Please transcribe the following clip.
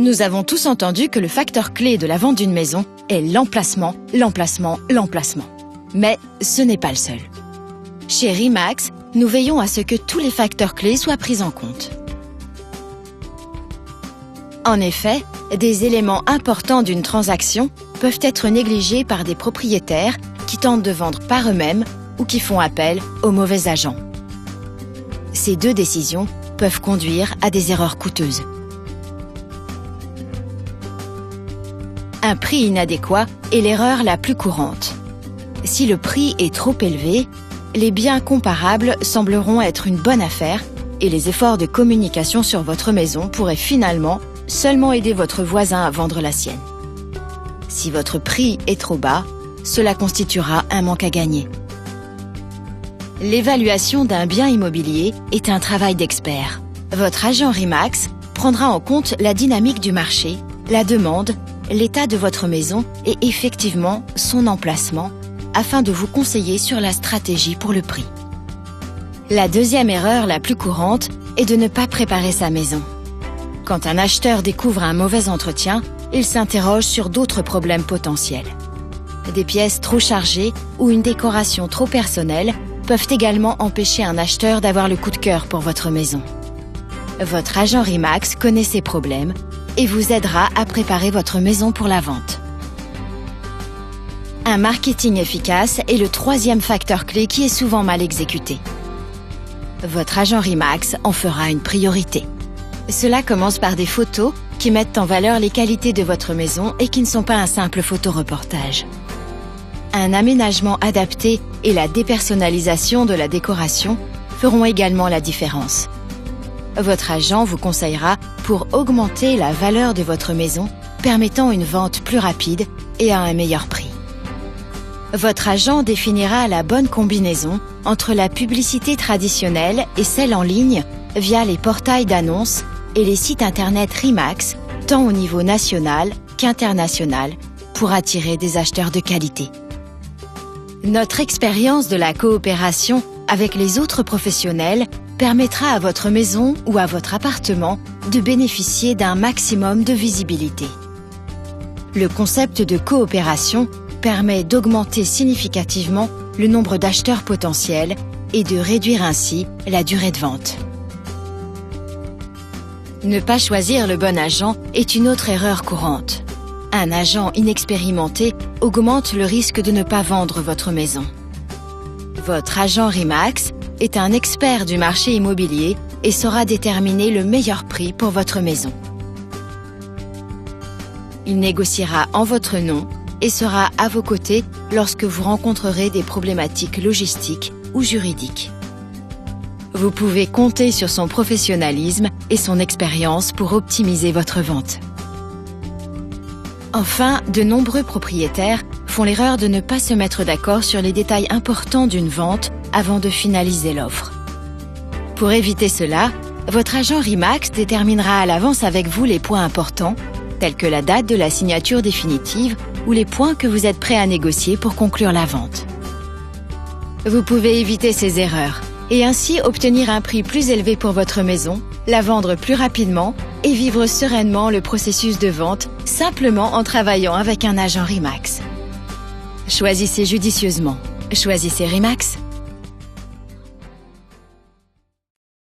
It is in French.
Nous avons tous entendu que le facteur clé de la vente d'une maison est l'emplacement, l'emplacement, l'emplacement. Mais ce n'est pas le seul. Chez RE/MAX, nous veillons à ce que tous les facteurs clés soient pris en compte. En effet, des éléments importants d'une transaction peuvent être négligés par des propriétaires qui tentent de vendre par eux-mêmes ou qui font appel aux mauvais agents. Ces deux décisions peuvent conduire à des erreurs coûteuses. Un prix inadéquat est l'erreur la plus courante. Si le prix est trop élevé, les biens comparables sembleront être une bonne affaire et les efforts de communication sur votre maison pourraient finalement seulement aider votre voisin à vendre la sienne. Si votre prix est trop bas, cela constituera un manque à gagner. L'évaluation d'un bien immobilier est un travail d'expert. Votre agent RE/MAX prendra en compte la dynamique du marché, la demande, l'état de votre maison et effectivement son emplacement afin de vous conseiller sur la stratégie pour le prix. La deuxième erreur la plus courante est de ne pas préparer sa maison. Quand un acheteur découvre un mauvais entretien, il s'interroge sur d'autres problèmes potentiels. Des pièces trop chargées ou une décoration trop personnelle peuvent également empêcher un acheteur d'avoir le coup de cœur pour votre maison. Votre agent RE/MAX connaît ces problèmes et vous aidera à préparer votre maison pour la vente. Un marketing efficace est le troisième facteur clé qui est souvent mal exécuté. Votre agent RE/MAX en fera une priorité. Cela commence par des photos qui mettent en valeur les qualités de votre maison et qui ne sont pas un simple photoreportage. Un aménagement adapté et la dépersonnalisation de la décoration feront également la différence. Votre agent vous conseillera pour augmenter la valeur de votre maison, permettant une vente plus rapide et à un meilleur prix. Votre agent définira la bonne combinaison entre la publicité traditionnelle et celle en ligne via les portails d'annonces et les sites internet RE/MAX, tant au niveau national qu'international, pour attirer des acheteurs de qualité. Notre expérience de la coopération avec les autres professionnels permettra à votre maison ou à votre appartement de bénéficier d'un maximum de visibilité. Le concept de coopération permet d'augmenter significativement le nombre d'acheteurs potentiels et de réduire ainsi la durée de vente. Ne pas choisir le bon agent est une autre erreur courante. Un agent inexpérimenté augmente le risque de ne pas vendre votre maison. Votre agent RE/MAX est un expert du marché immobilier et saura déterminer le meilleur prix pour votre maison. Il négociera en votre nom et sera à vos côtés lorsque vous rencontrerez des problématiques logistiques ou juridiques. Vous pouvez compter sur son professionnalisme et son expérience pour optimiser votre vente. Enfin, de nombreux propriétaires font l'erreur de ne pas se mettre d'accord sur les détails importants d'une vente avant de finaliser l'offre. Pour éviter cela, votre agent RE/MAX déterminera à l'avance avec vous les points importants, tels que la date de la signature définitive ou les points que vous êtes prêt à négocier pour conclure la vente. Vous pouvez éviter ces erreurs et ainsi obtenir un prix plus élevé pour votre maison, la vendre plus rapidement et vivre sereinement le processus de vente simplement en travaillant avec un agent RE/MAX. Choisissez judicieusement. Choisissez RE/MAX.